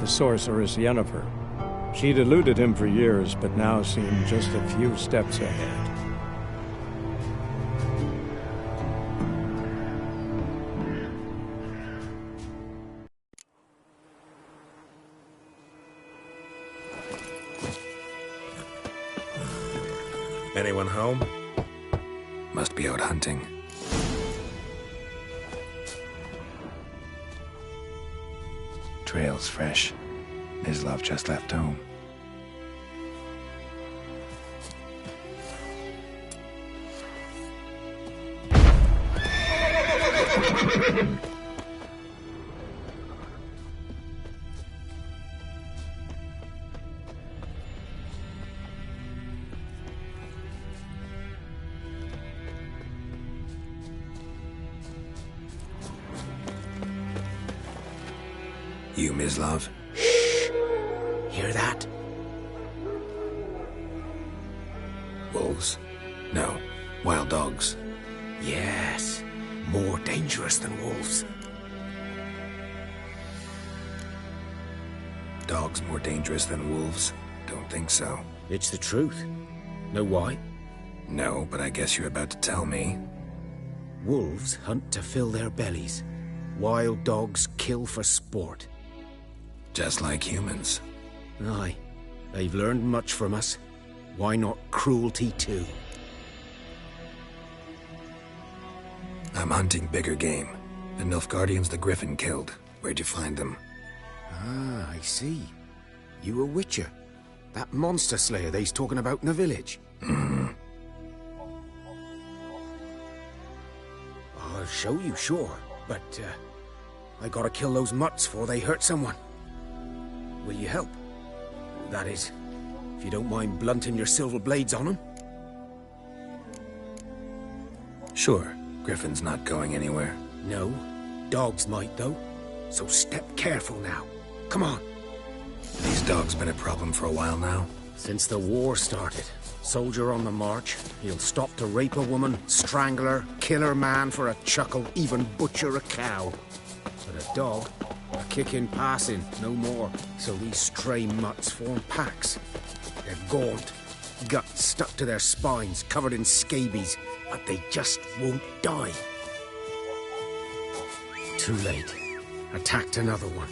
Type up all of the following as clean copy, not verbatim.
sorceress Yennefer. She'd eluded him for years, but now seemed just a few steps ahead. Anyone home? Must be out hunting. Trail's fresh. Mislav just left home. You, Mislav? Shh! Hear that? Wolves? No. Wild dogs. Yes. More dangerous than wolves. Dogs more dangerous than wolves? Don't think so. It's the truth. Know why? No, but I guess you're about to tell me. Wolves hunt to fill their bellies. Wild dogs kill for sport. Just like humans. Aye. They've learned much from us. Why not cruelty too? I'm hunting bigger game. The Nilfgaardians the Griffin killed. Where'd you find them? Ah, I see. You a witcher. That monster slayer they's talking about in the village. I'll show you, sure. But, I gotta kill those mutts before they hurt someone. Will you help? That is, if you don't mind blunting your silver blades on them. Sure. Griffin's not going anywhere. No. Dogs might, though. So step careful now. Come on. These dogs been a problem for a while now? Since the war started. Soldier on the march. He'll stop to rape a woman, strangle her, kill her man for a chuckle, even butcher a cow. But a dog, a kick-in passing, no more. So these stray mutts form packs. They're gaunt, guts stuck to their spines, covered in scabies, but they just won't die. Too late. Attacked another one.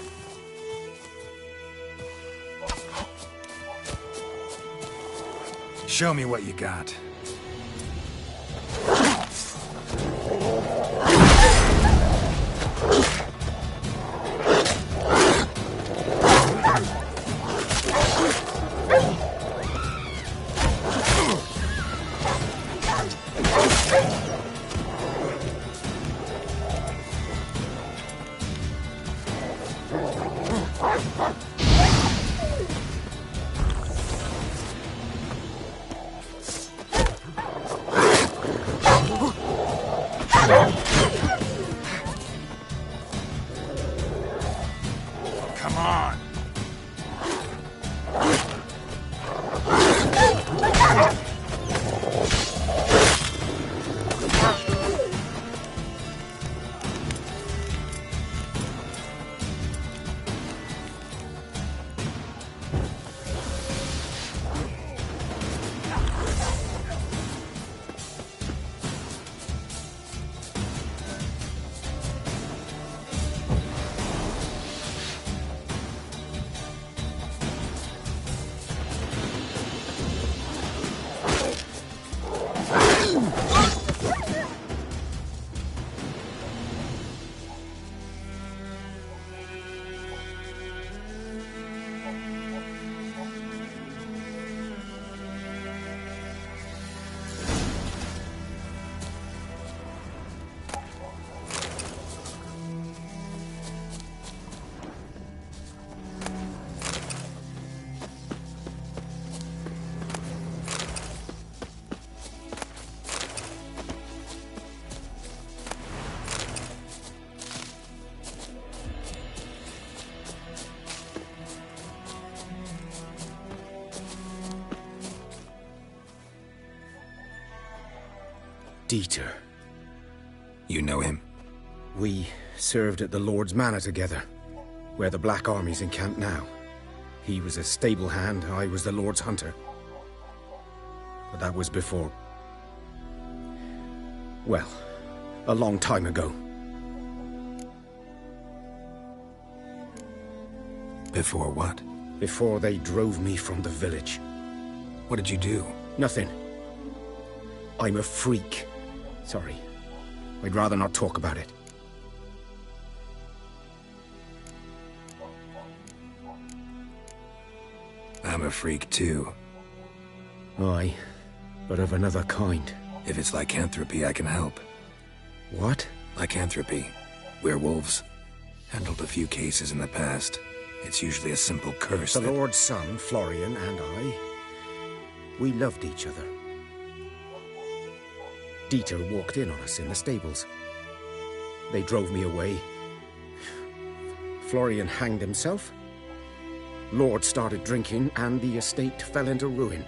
Show me what you got. Come on. Dieter. You know him? We served at the Lord's Manor together. where the Black Army's encamped now. He was a stable hand, I was the Lord's hunter. But that was before... well, a long time ago. Before what? Before they drove me from the village. What did you do? Nothing. I'm a freak. Sorry. I'd rather not talk about it. I'm a freak too. Aye, but of another kind. If it's lycanthropy, I can help. What? Lycanthropy. Werewolves. Handled a few cases in the past. It's usually a simple curse The that... Lord's son, Florian, and I... we loved each other. Dieter walked in on us in the stables. They drove me away. Florian hanged himself. Lord started drinking, and the estate fell into ruin.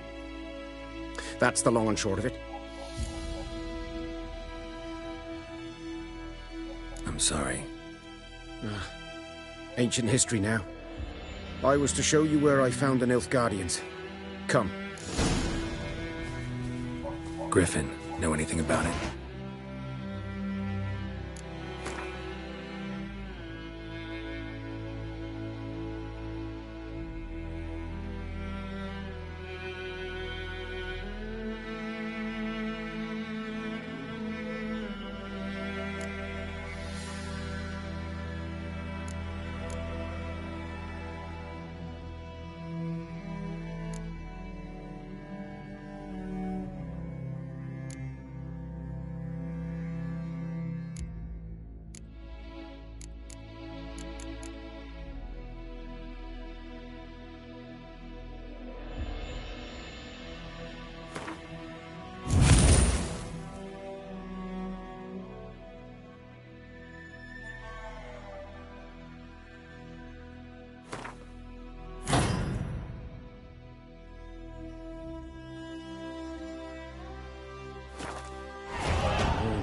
That's the long and short of it. I'm sorry. Ancient history now. I was to show you where I found the Nilfgaardians. Come. Griffin, know anything about it?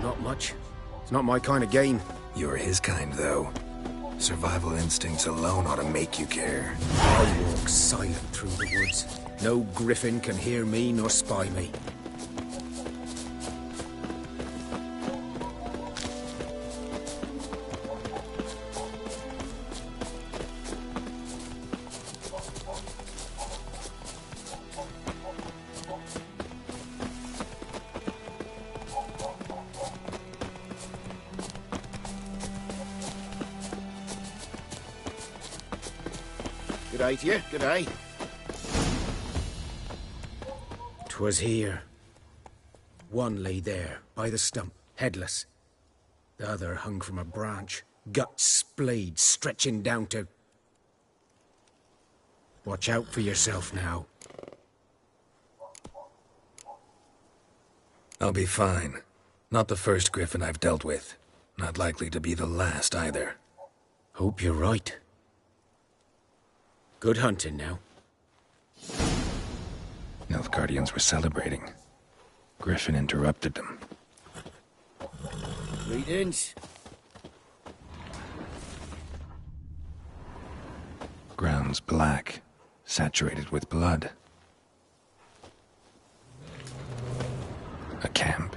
Not much. It's not my kind of game. You're his kind, though. Survival instincts alone ought to make you care. I walk silent through the woods. No griffin can hear me nor spy me. G'day to you, g'day. 'Twas here. One lay there, by the stump, headless. The other hung from a branch, guts splayed, stretching down to... Watch out for yourself now. I'll be fine. Not the first griffin I've dealt with. Not likely to be the last, either. Hope you're right. Good hunting now. Nilfgaardians were celebrating. Griffin interrupted them. Greetings. Ground's black, saturated with blood. A camp.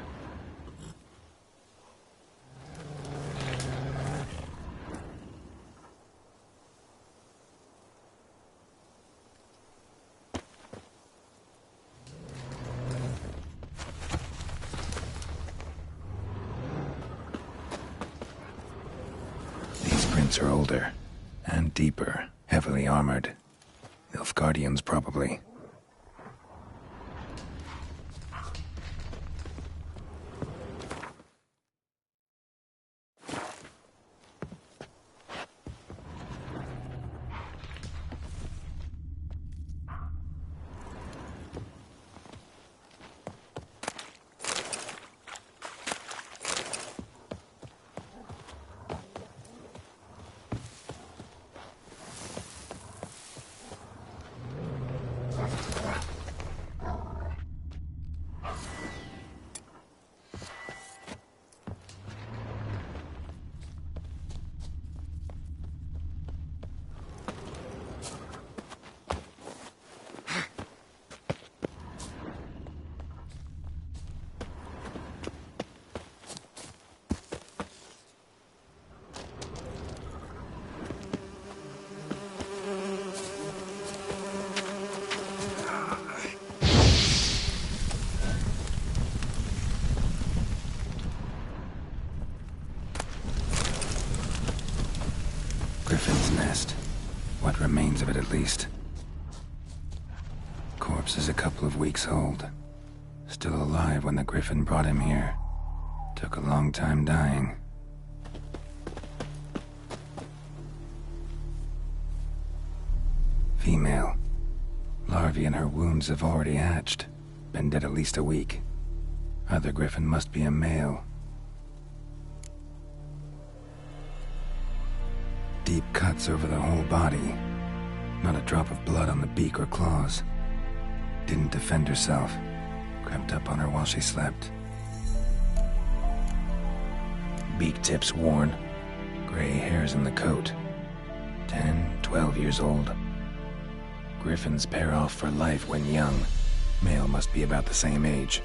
These prints are older and deeper, heavily armored. Nilfgaardians, probably. remains of it at least. Corpse is a couple of weeks old. Still alive when the Griffin brought him here. Took a long time dying. Female. Larvae in her wounds have already hatched. Been dead at least a week. Other Griffin must be a male. Deep cuts over the whole body. Not a drop of blood on the beak or claws. Didn't defend herself. Crept up on her while she slept. Beak tips worn. Gray hairs in the coat. 10, 12 years old. Griffins pair off for life when young. Male must be about the same age.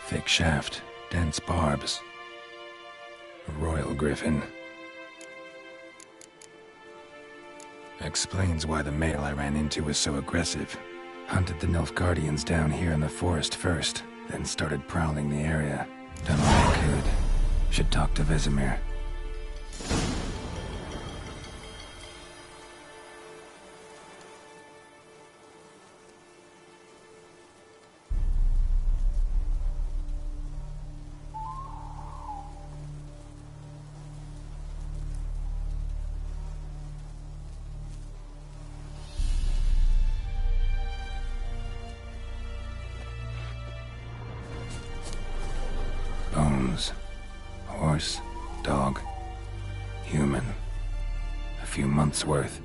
Thick shaft, dense barbs. A royal griffin. Explains why the male I ran into was so aggressive. Hunted the Nilfgaardians down here in the forest first, then started prowling the area. Done all I could. Should talk to Vesemir. Bones. Horse, dog, human. A few months' worth.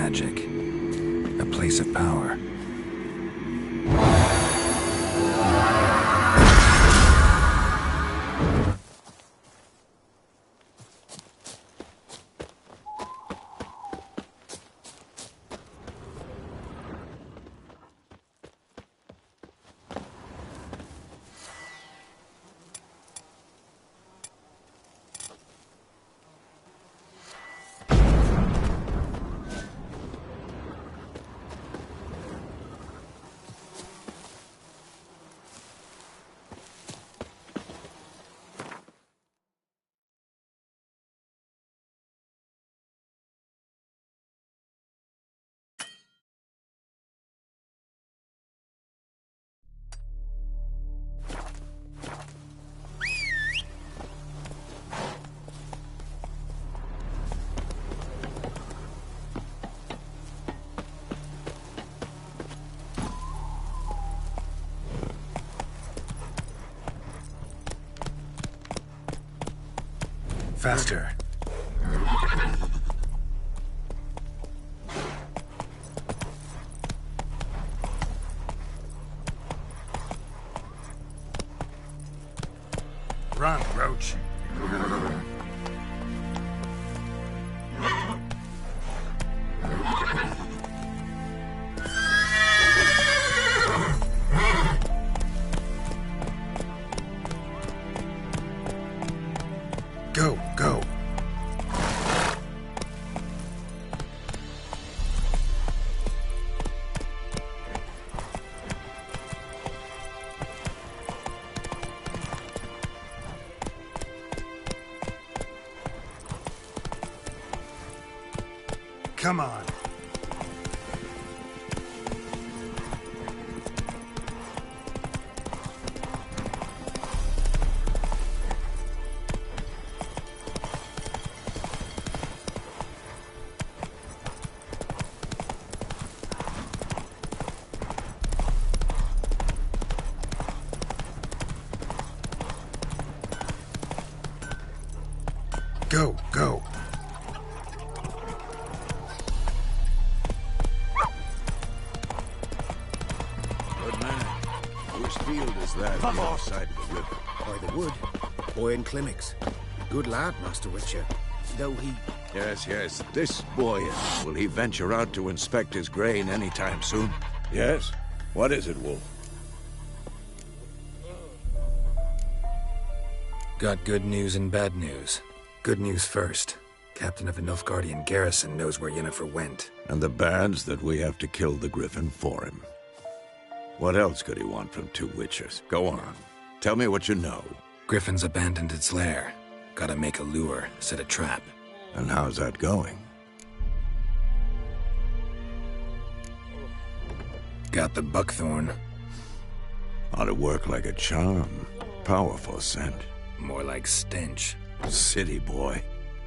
magic. A place of power. Faster. Run, Roach. Go, go. Come on. Go, go. Good man. Whose field is that on the other side of the river? By the wood. Boy in clinics. Good lad, Master Witcher. Though he... Yes, yes. This boy, will he venture out to inspect his grain anytime soon? Yes? What is it, Wolf? Got good news and bad news. Good news first. Captain of the Nilfgaardian garrison knows where Yennefer went. And the bad's that we have to kill the Griffin for him. What else could he want from two witchers? Go on. Tell me what you know. Griffin's abandoned its lair. Gotta make a lure, set a trap. And how's that going? Got the buckthorn. Ought to work like a charm. Powerful scent. More like stench. City boy.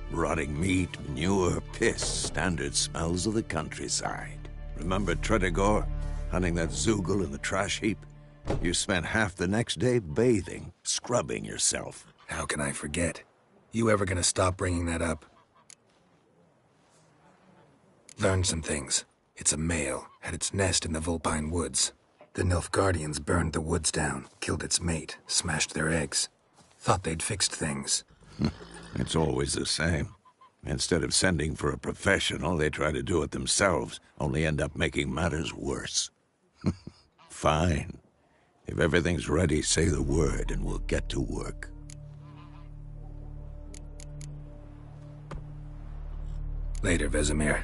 Rotting meat, manure, piss. Standard smells of the countryside. Remember Tredegor? Hunting that Zoogle in the trash heap? You spent half the next day bathing, scrubbing yourself. How can I forget? You ever gonna stop bringing that up? Learned some things. It's a male, had its nest in the Vulpine Woods. The Nilfgaardians burned the woods down, killed its mate, smashed their eggs. Thought they'd fixed things. It's always the same. Instead of sending for a professional, they try to do it themselves, only end up making matters worse. Fine. If everything's ready, say the word and we'll get to work. Later, Vesemir.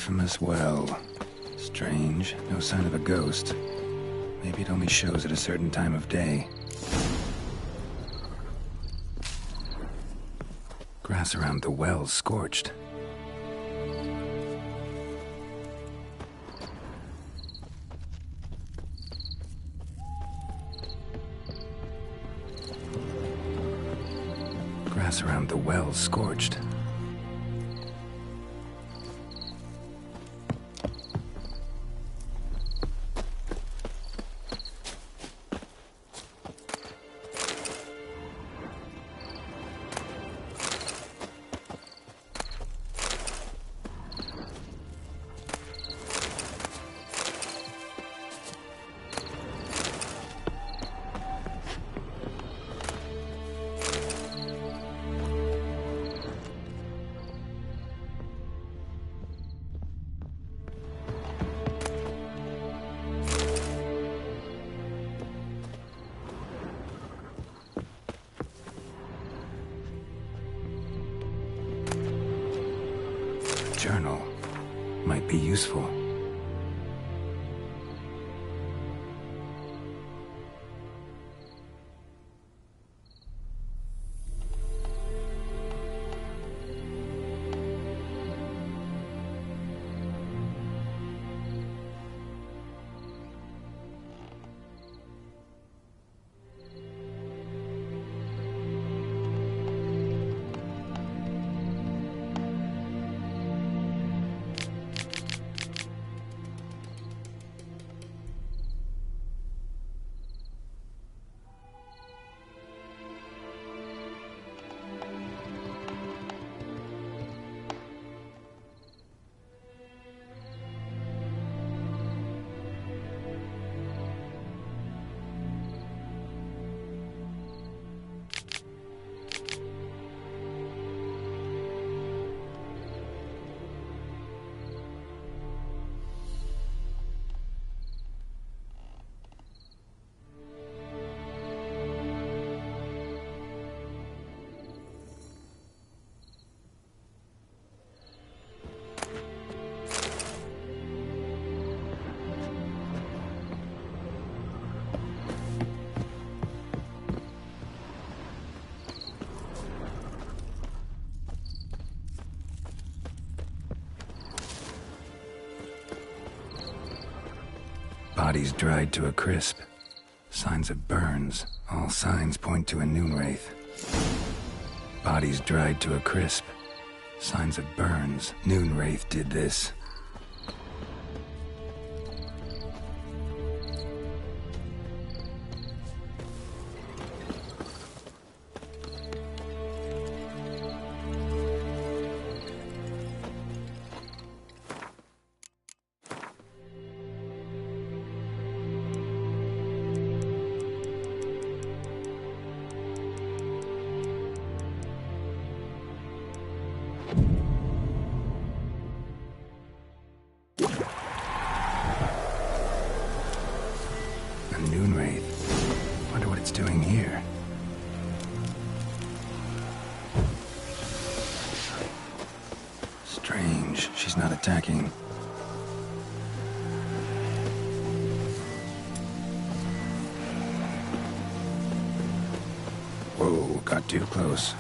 infamous well. Strange, no sign of a ghost. Maybe it only shows at a certain time of day. Grass around the well's scorched. Grass around the well's scorched. Journal might be useful. Bodies dried to a crisp. Signs of burns. All signs point to a noon wraith. Bodies dried to a crisp. Signs of burns. Noon wraith did this. A noon wraith. Wonder what it's doing here. Strange, she's not attacking. Whoa, got too close.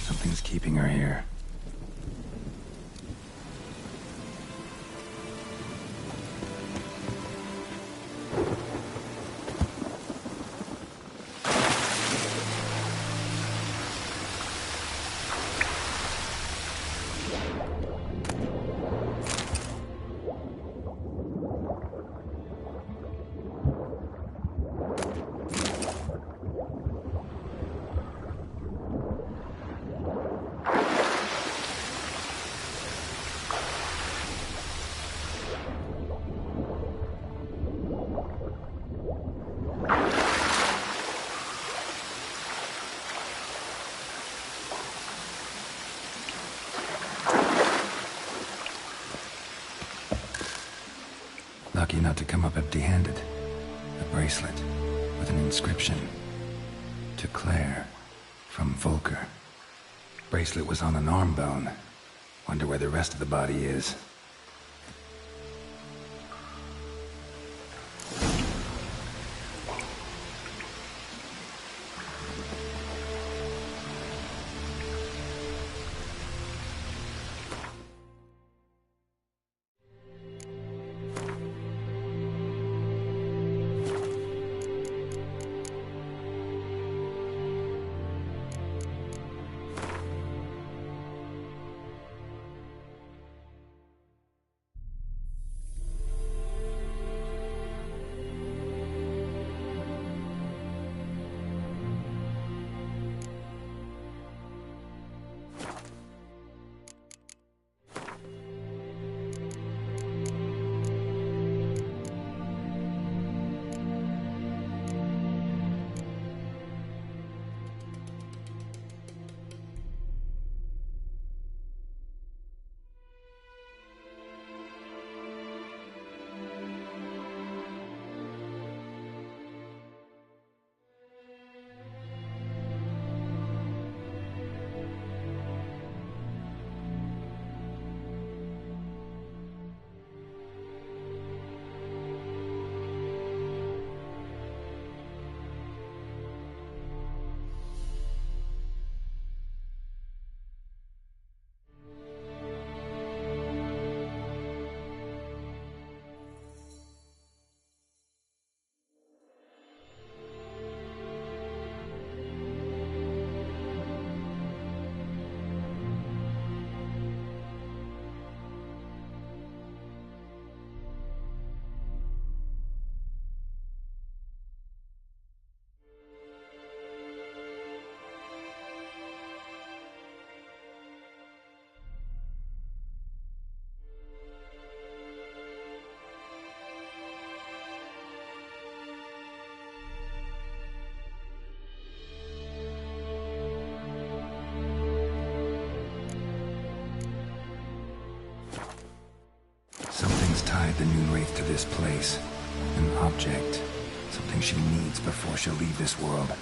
Something's keeping her here. Lucky not to come up empty-handed. A bracelet with an inscription. To Claire, from Volker. Bracelet was on an arm bone. Wonder where the rest of the body is. Something's tied the new Wraith to this place. An object. Something she needs before she'll leave this world.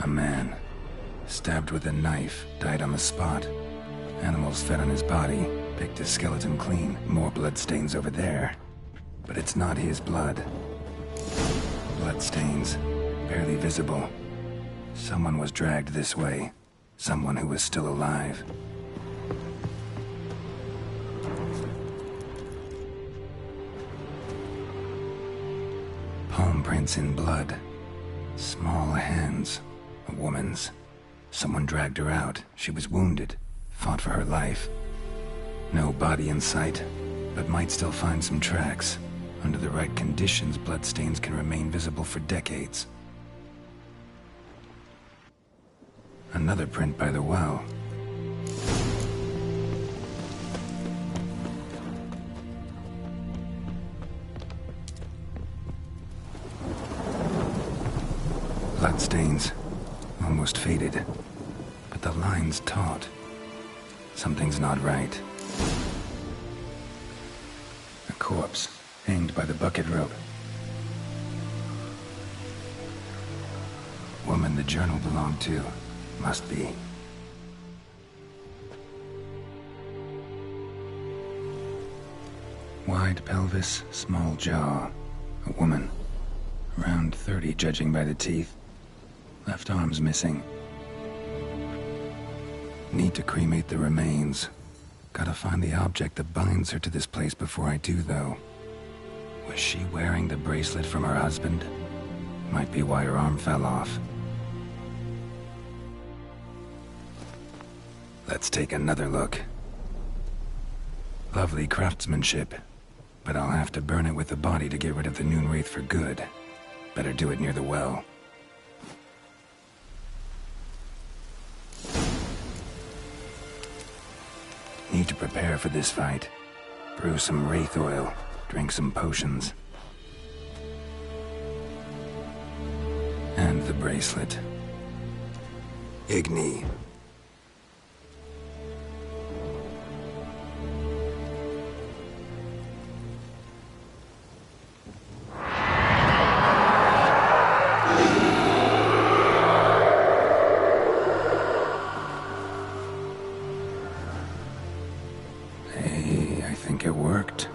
A man, stabbed with a knife, died on the spot. Animals fed on his body, picked his skeleton clean. More bloodstains over there. But it's not his blood. Bloodstains, barely visible. Someone was dragged this way. Someone who was still alive. Palm prints in blood. Small hands. A woman's. Someone dragged her out. She was wounded. Fought for her life. No body in sight, but might still find some tracks. Under the right conditions, bloodstains can remain visible for decades. Another print by the well. Bloodstains, almost faded, but the line's taut. Something's not right. A corpse, hanged by the bucket rope. Woman the journal belonged to, must be. Wide pelvis, small jaw. A woman. Around 30, judging by the teeth. Left arm's missing. Need to cremate the remains. Gotta find the object that binds her to this place before I do, though. Was she wearing the bracelet from her husband? Might be why her arm fell off. Let's take another look. Lovely craftsmanship, but I'll have to burn it with the body to get rid of the Noon Wraith for good. Better do it near the well. Need to prepare for this fight. Brew some wraith oil, drink some potions. And the bracelet. Igni. It worked.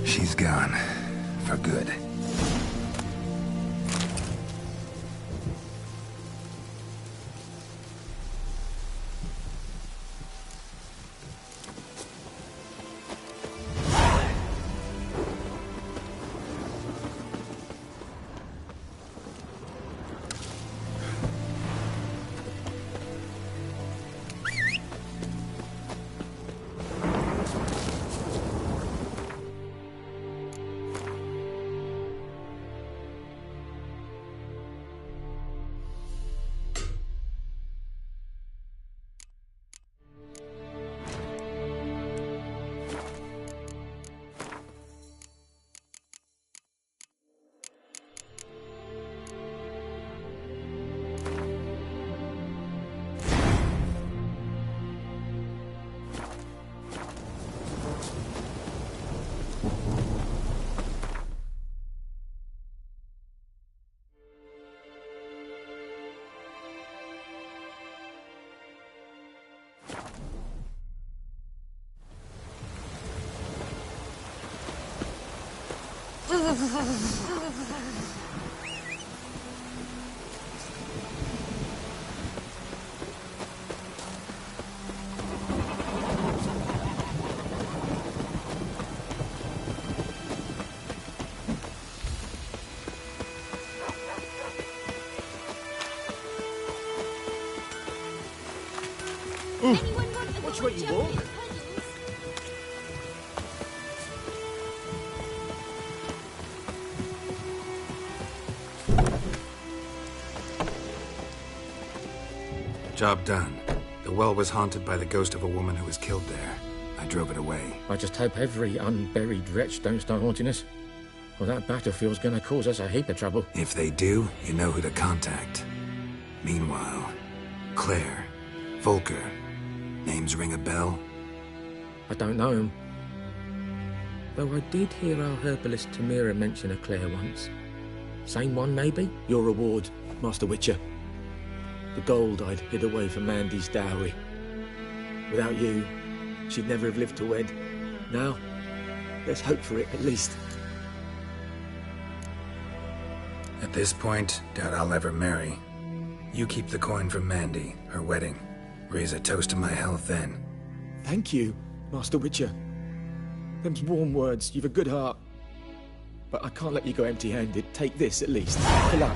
She's gone. For good. Watch where you walk. Job done. The well was haunted by the ghost of a woman who was killed there. I drove it away. I just hope every unburied wretch don't start haunting us. Well, that battlefield's gonna cause us a heap of trouble. If they do, you know who to contact. Meanwhile, Claire, Volker, names ring a bell? I don't know him. Though I did hear our herbalist Tamira mention a Claire once. Same one, maybe? Your reward, Master Witcher. The gold I'd hid away for Mandy's dowry. Without you, she'd never have lived to wed. Now, let's hope for it, at least. At this point, doubt I'll ever marry. You keep the coin from Mandy, her wedding. Raise a toast to my health then. Thank you, Master Witcher. Them's warm words. You've a good heart. But I can't let you go empty-handed. Take this, at least. Good luck.